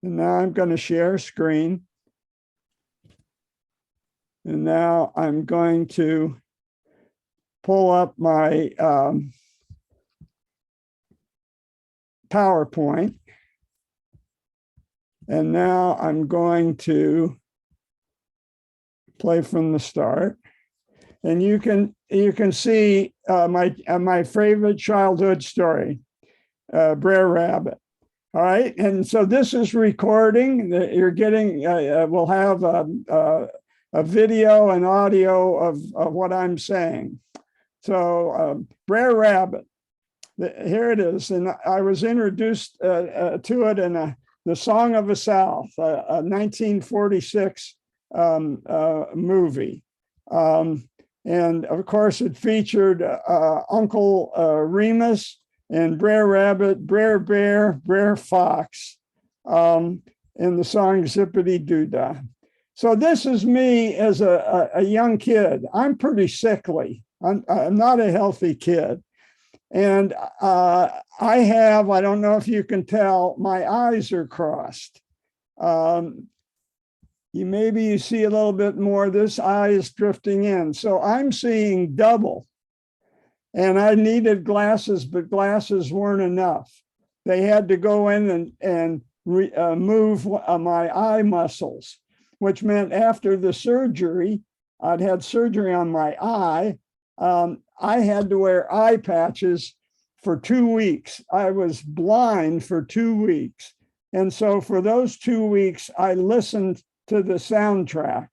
And now I'm going to share screen. And now I'm going to pull up my PowerPoint. And now I'm going to play from the start. And you can see my favorite childhood story, Brer Rabbit. All right, and so this is recording. You're getting. We'll have a video and audio of what I'm saying. So Brer Rabbit, here it is, and I was introduced to it in the Song of the South, a 1946 movie. And of course, it featured Uncle Remus and Brer Rabbit, Brer Bear, Brer Fox in the song Zippity Doo Dah. So this is me as a young kid. I'm pretty sickly. I'm not a healthy kid. And I don't know if you can tell, my eyes are crossed. Maybe you see a little bit more. This eye is drifting in. So I'm seeing double. And I needed glasses, but glasses weren't enough. They had to go in and move my eye muscles, which meant after the surgery, I'd had surgery on my eye. I had to wear eye patches for 2 weeks. I was blind for 2 weeks. And so for those 2 weeks, I listened to the soundtrack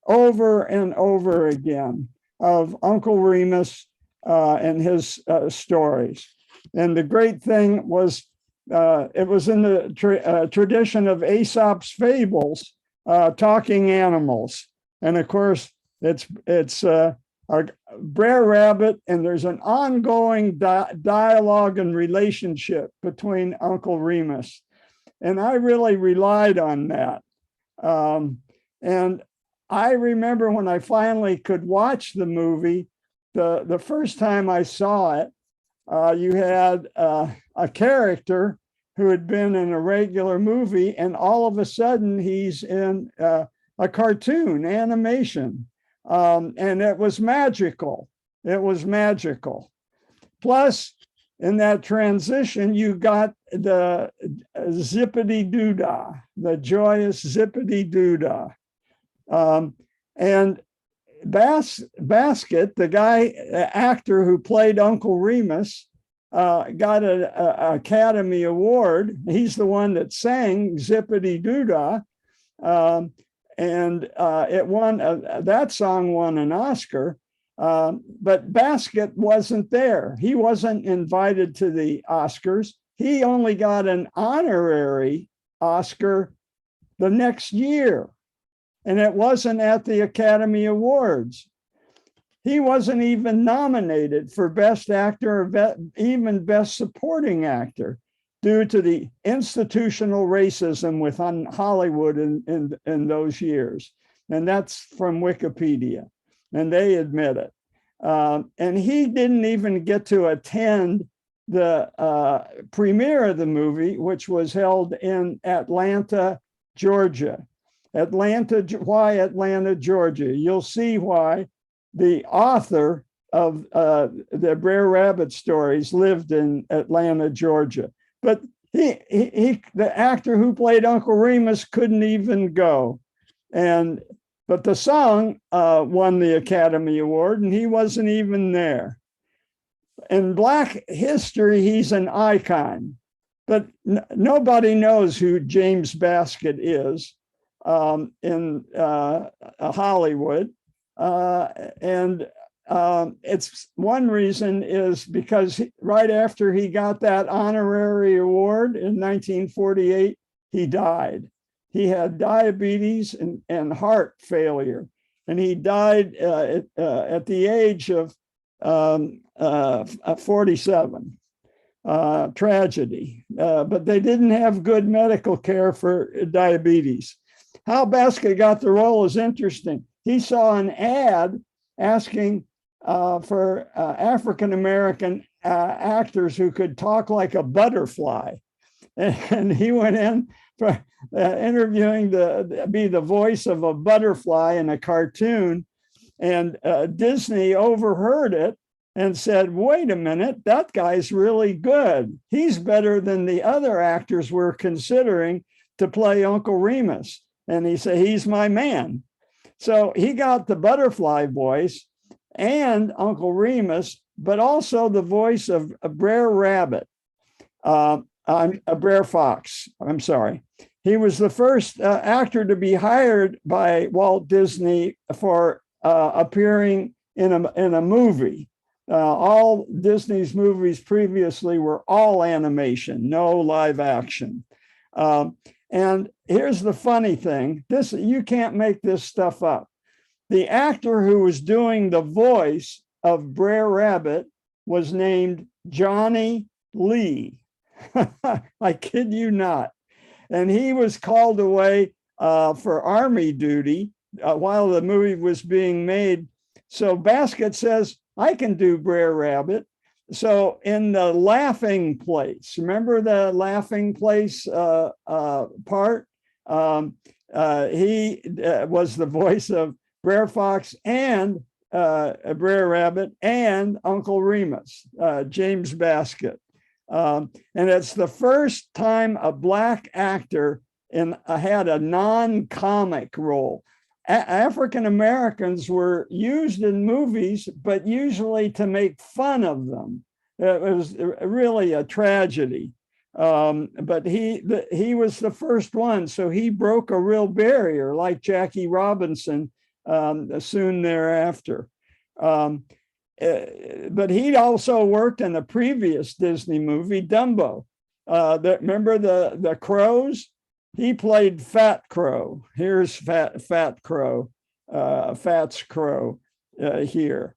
over and over again of Uncle Remus and his stories. And the great thing was, it was in the tradition of Aesop's fables, talking animals. And of course, it's our Brer Rabbit, and there's an ongoing dialogue and relationship between Uncle Remus. And I really relied on that. And I remember when I finally could watch the movie, the first time I saw it, you had a character who had been in a regular movie, and all of a sudden he's in a cartoon animation. And it was magical. It was magical. Plus, in that transition, you got the zippity doo dah, the joyous zippity doo dah. And Basket, the actor who played Uncle Remus, got an Academy Award. He's the one that sang Zippity Doo Dah. And it won, that song won an Oscar, but Basket wasn't there. He wasn't invited to the Oscars. He only got an honorary Oscar the next year, and it wasn't at the Academy Awards. He wasn't even nominated for Best Actor or even Best Supporting Actor, due to the institutional racism within Hollywood in those years. And that's from Wikipedia, and they admit it. And he didn't even get to attend the premiere of the movie, which was held in Atlanta, Georgia. Why Atlanta, Georgia? You'll see why. The author of the Brer Rabbit stories lived in Atlanta, Georgia. But the actor who played Uncle Remus couldn't even go. But the song won the Academy Award, and he wasn't even there. In Black history, he's an icon, but nobody knows who James Basket is in Hollywood. It's one reason is because right after he got that honorary award in 1948, he died. He had diabetes and heart failure, and he died at the age of 47. Tragedy, but they didn't have good medical care for diabetes. How Basket got the role is interesting. He saw an ad asking for African-American actors who could talk like a butterfly. And he went in interviewing be the voice of a butterfly in a cartoon. And Disney overheard it and said, wait a minute, that guy's really good. He's better than the other actors we're considering to play Uncle Remus. And he said, he's my man. So he got the butterfly voice and Uncle Remus, but also the voice of a Brer Rabbit. I'm a Brer Fox. I'm sorry. He was the first actor to be hired by Walt Disney for appearing in a movie. All Disney's movies previously were all animation, no live action. And here's the funny thing: you can't make this stuff up. The actor who was doing the voice of Brer Rabbit was named Johnny Lee. I kid you not. And he was called away for Army duty while the movie was being made. So Baskett says, I can do Brer Rabbit. So in the laughing place, remember the laughing place part? He was the voice of Brer Fox and Brer Rabbit and Uncle Remus, James Baskett. And it's the first time a Black actor had a non-comic role. African Americans were used in movies, but usually to make fun of them. It was really a tragedy. But he was the first one, so he broke a real barrier, like Jackie Robinson soon thereafter. But he also worked in a previous Disney movie, Dumbo. Remember the crows? He played Fat Crow. Here's Fat Crow, Fats Crow here.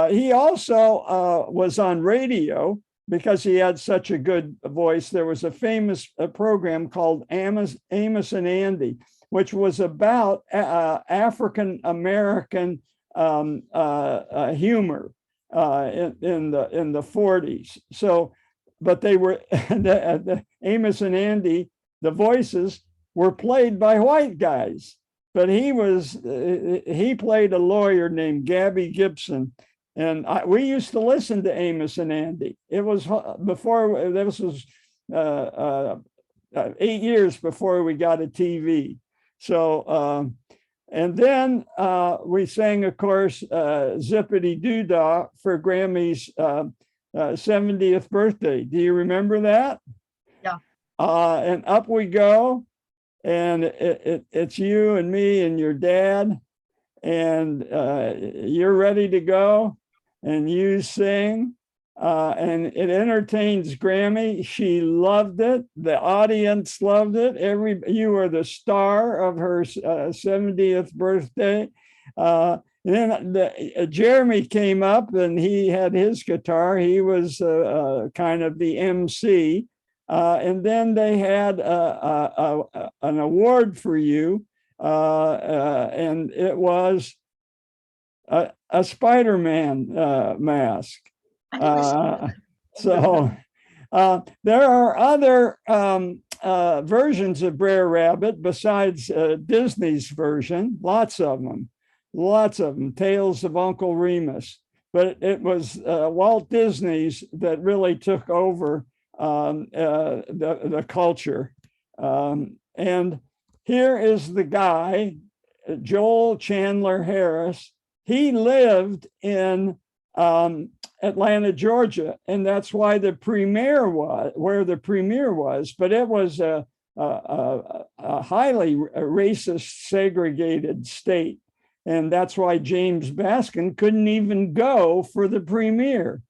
He also was on radio because he had such a good voice. There was a famous program called Amos and Andy, which was about African American humor in the 40s. So, but they were the Amos and Andy. The voices were played by white guys, but he played a lawyer named Gabby Gibson, and we used to listen to Amos and Andy. It was before, this was 8 years before we got a TV. So, and then we sang, of course, Zippity Doo-Dah for Grammy's 70th birthday. Do you remember that? Yeah. And up we go, and it's you and me and your dad, and you're ready to go, and you sing, and it entertains Grammy. She loved it. The audience loved it. You were the star of her 70th birthday. And then Jeremy came up, and he had his guitar. He was kind of the MC. And then they had an award for you, and it was a Spider-Man mask. So there are other versions of Brer Rabbit besides Disney's version, lots of them, Tales of Uncle Remus. But it was Walt Disney's that really took over the culture. And here is the guy, Joel Chandler Harris. He lived in Atlanta, Georgia, and that's why the premiere was where the premiere was. But it was a highly racist, segregated state, and that's why James Baskin couldn't even go for the premiere.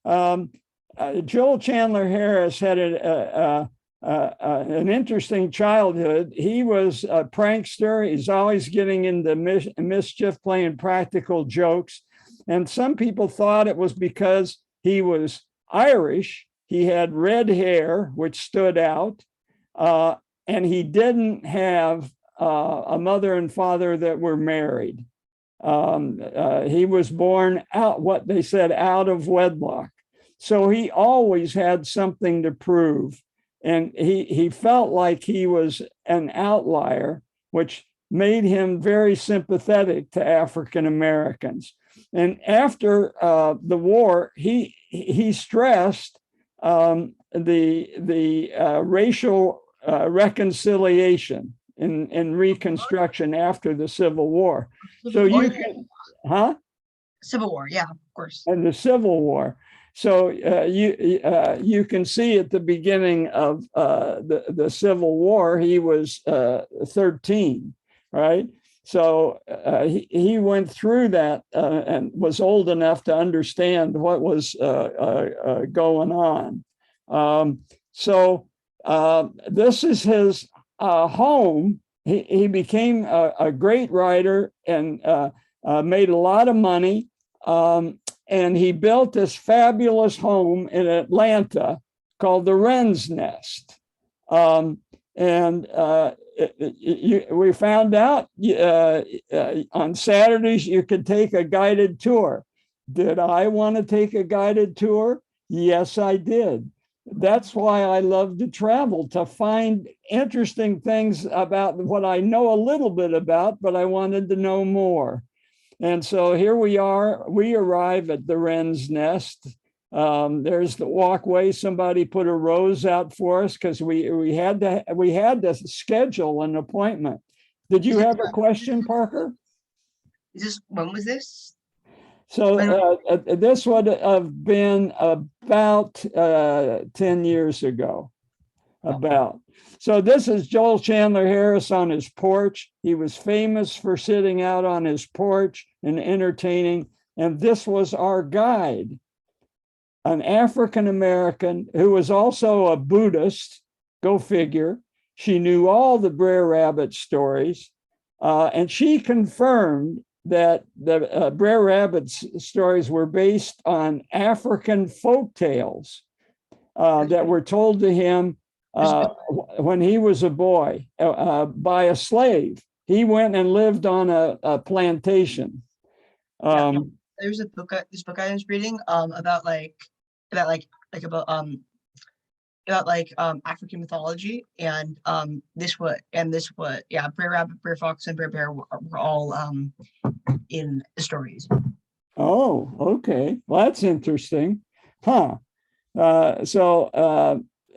Joel Chandler Harris had an interesting childhood. He was a prankster. He's always getting into mischief, playing practical jokes. And some people thought it was because he was Irish. He had red hair, which stood out. And he didn't have a mother and father that were married. He was born out, what they said, out of wedlock. So he always had something to prove. And he felt like he was an outlier, which made him very sympathetic to African Americans. And after the war, he stressed the racial reconciliation and reconstruction after the Civil War. So you can, huh? Civil War, yeah, of course. And the Civil War. So you can see at the beginning of the Civil War, he was 13, right? So he went through that and was old enough to understand what was going on. So this is his home. He became a great writer and made a lot of money. And he built this fabulous home in Atlanta called the Wren's Nest. We found out on Saturdays you could take a guided tour. Did I want to take a guided tour? Yes, I did. That's why I love to travel, to find interesting things about what I know a little bit about, but I wanted to know more. And so here we are. We arrive at the Wren's Nest. There's the walkway. Somebody put a rose out for us because we had to schedule an appointment. Did you have a question, Parker? When was this? So this would have been about 10 years ago. About. So this is Joel Chandler Harris on his porch. He was famous for sitting out on his porch and entertaining. And this was our guide, an African American who was also a Buddhist. Go figure. She knew all the Brer Rabbit stories. And she confirmed that the Brer Rabbit stories were based on African folk tales that were told to him when he was a boy by a slave. He went and lived on a plantation. There's this book I was reading about African mythology, and Brer Rabbit, Brer Fox, and Brer Bear were all in the stories. Oh, okay. Well, that's interesting. Huh.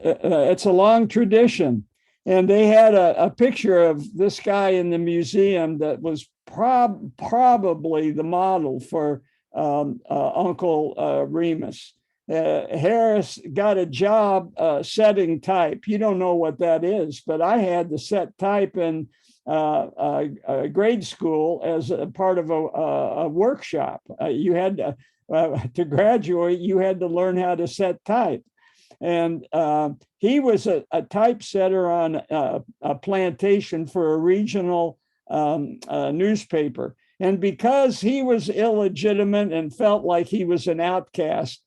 It's a long tradition. And they had a picture of this guy in the museum that was probably the model for Uncle Remus. Harris got a job setting type. You don't know what that is, but I had to set type in grade school as a part of a workshop. You had to graduate, you had to learn how to set type. And he was a typesetter on a plantation for a regional newspaper. And because he was illegitimate and felt like he was an outcast,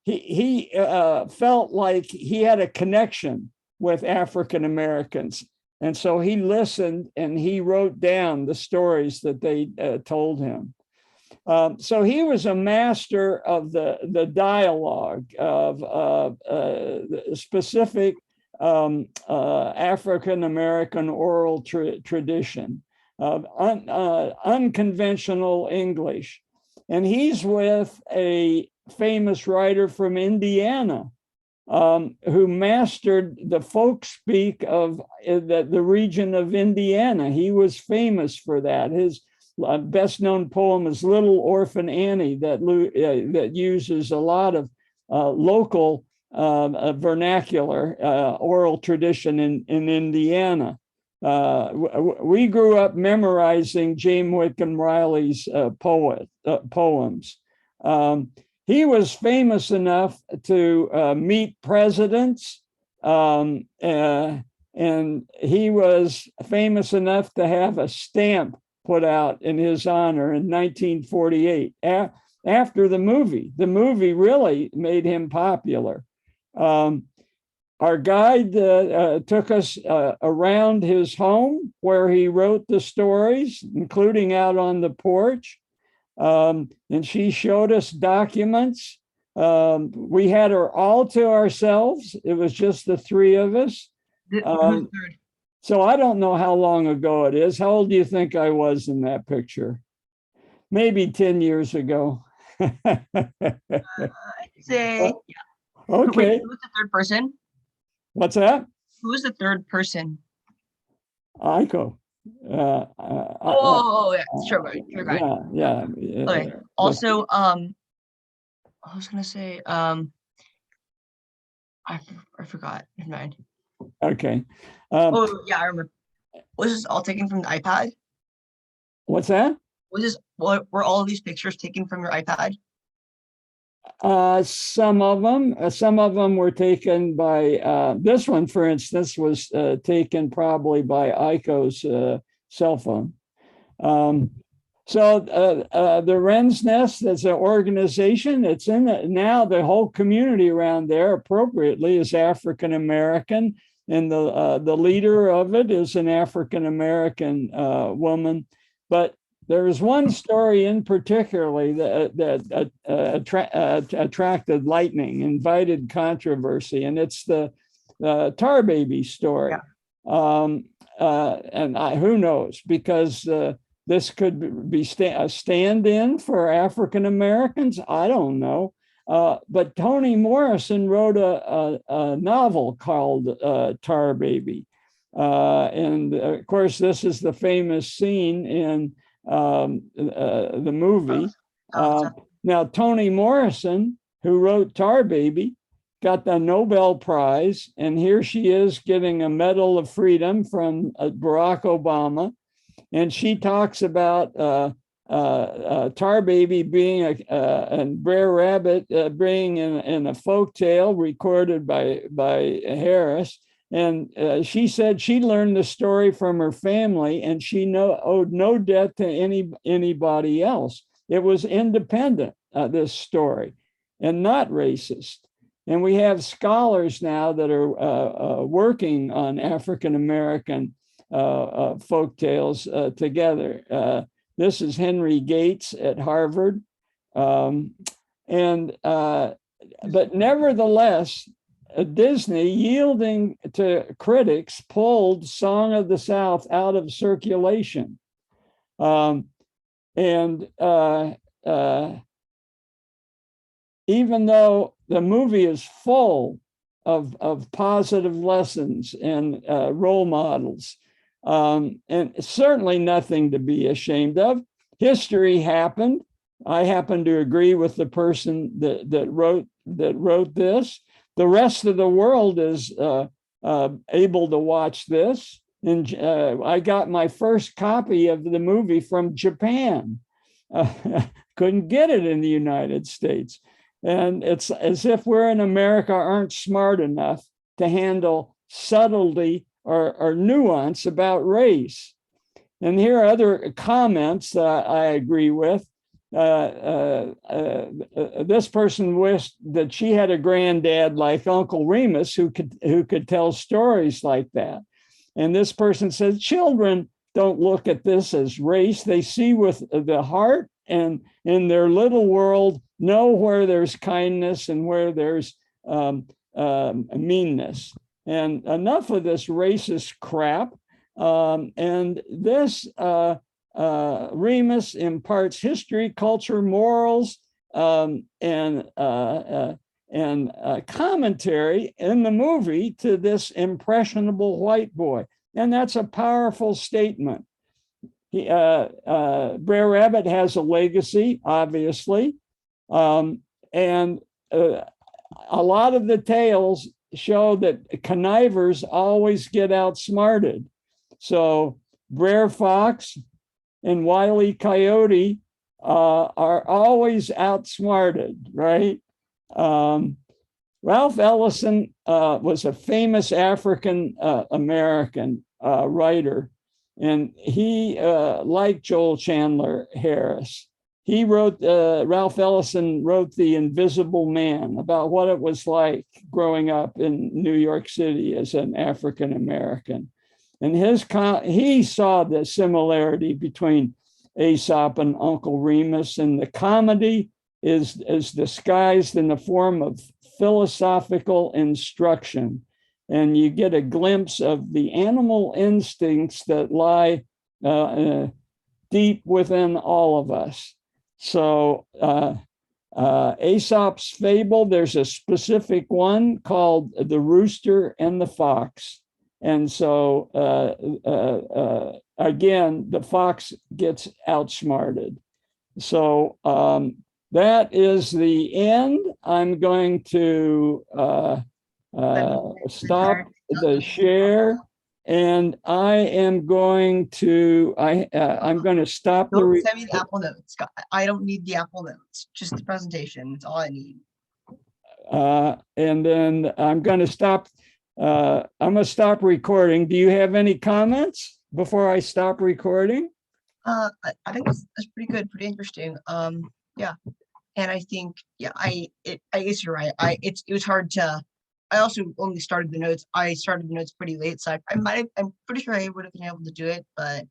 he felt like he had a connection with African Americans. And so he listened and he wrote down the stories that they told him. So he was a master of the dialogue of specific African American oral tradition, of unconventional English. And he's with a famous writer from Indiana who mastered the folk speak of the region of Indiana. He was famous for that. His best known poem is Little Orphan Annie, that uses a lot of local vernacular oral tradition in Indiana. We grew up memorizing James Whitcomb Riley's poems. He was famous enough to meet presidents, and he was famous enough to have a stamp put out in his honor in 1948 after the movie. The movie really made him popular. Our guide took us around his home where he wrote the stories, including out on the porch. And she showed us documents We had her all to ourselves. It was just the three of us. Who's Um, third? so I don't know how long ago it is. How old do you think I was in that picture? Maybe 10 years ago. I'd say, wait, Okay. who's the third person? What's that? Who's the third person? Aiko. Oh, yeah, sure, right, sure, right. Okay. Also, I was gonna say, I forgot. Never mind. Okay. Oh, yeah, I remember. Was this all taken from the iPad? What's that? Were all of these pictures taken from your iPad? Some of them were taken by this one, for instance, was taken probably by Aiko's cell phone. The Wren's Nest as an organization, it's in it now. The whole community around there, appropriately, is African American, and the leader of it is an African American woman. But there is one story in particularly that attracted lightning, invited controversy, and it's the Tar Baby story. Yeah. Who knows, because this could be a stand-in for African Americans. I don't know. But Toni Morrison wrote a novel called Tar Baby. And of course, this is the famous scene in the movie. Now, Toni Morrison, who wrote Tar Baby, got the Nobel Prize, and here she is getting a Medal of Freedom from Barack Obama, and she talks about Tar Baby being and Brer Rabbit being in a folk tale recorded by Harris. And she said she learned the story from her family, and she owed no debt to anybody else. It was independent, this story, and not racist. And we have scholars now that are working on African American folk tales together. This is Henry Gates at Harvard. But nevertheless, Disney, yielding to critics, pulled Song of the South out of circulation. Even though the movie is full of positive lessons and role models, and certainly nothing to be ashamed of. History happened. I happen to agree with the person that wrote this. The rest of the world is able to watch this. And I got my first copy of the movie from Japan. Couldn't get it in the United States. And it's as if we're in America aren't smart enough to handle subtlety or nuance about race. And here are other comments that I agree with. This person wished that she had a granddad like Uncle Remus who could tell stories like that. And this person says, children don't look at this as race. They see with the heart, and in their little world know where there's kindness and where there's meanness. And enough of this racist crap. And this Remus imparts history, culture, morals, and commentary in the movie to this impressionable white boy. And that's a powerful statement. Brer Rabbit has a legacy, obviously. And a lot of the tales show that connivers always get outsmarted. So Brer Fox and Wile E. Coyote are always outsmarted, right? Ralph Ellison was a famous African American writer, and he, like Joel Chandler Harris, he wrote, Ralph Ellison wrote The Invisible Man, about what it was like growing up in New York City as an African American. And he saw the similarity between Aesop and Uncle Remus, and the comedy is disguised in the form of philosophical instruction. And you get a glimpse of the animal instincts that lie deep within all of us. So Aesop's fable, there's a specific one called The Rooster and the Fox. And so again, the fox gets outsmarted. So that is the end. I'm going to stop the share, and I am going to I'm going to stop the. Don't send me the Apple Notes. I don't need the Apple Notes. Just the presentation. That's all I need. And then I'm going to stop. I'm going to stop recording. Do you have any comments before I stop recording? I think that's pretty good, pretty interesting. Yeah, and I think I guess you're right. It was hard to. I also only started the notes. I started the notes pretty late, so I'm pretty sure I would have been able to do it, but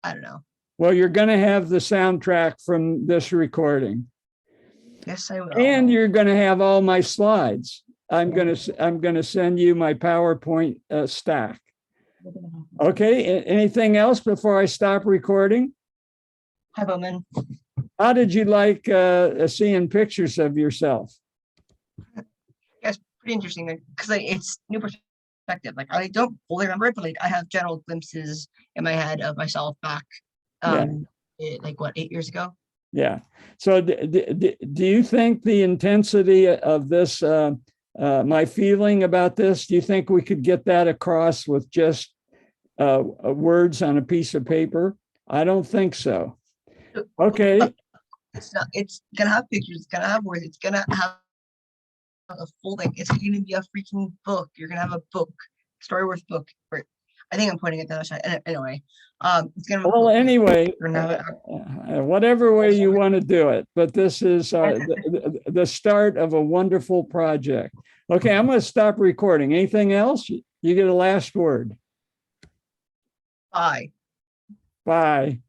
I don't know. Well, you're going to have the soundtrack from this recording. Yes, I will. And you're going to have all my slides. I'm going to send you my PowerPoint stack. Okay. Anything else before I stop recording? Hi, Bowman. How did you like seeing pictures of yourself? Yes, pretty interesting because it's new perspective. Like I don't fully remember it, but like I have general glimpses in my head of myself back, like what, 8 years ago. Yeah. So do you think the intensity of this, my feeling about this, do you think we could get that across with just words on a piece of paper? I don't think so. Okay. It's gonna have pictures. It's gonna have words. It's gonna have a full thing. It's gonna be a freaking book. You're gonna have a book, StoryWorth book. I think I'm pointing at the other side. Anyway, it's gonna. Well, anyway, whatever way you want to do it, but this is the start of a wonderful project. Okay, I'm going to stop recording. Anything else? You get a last word. Bye. Bye.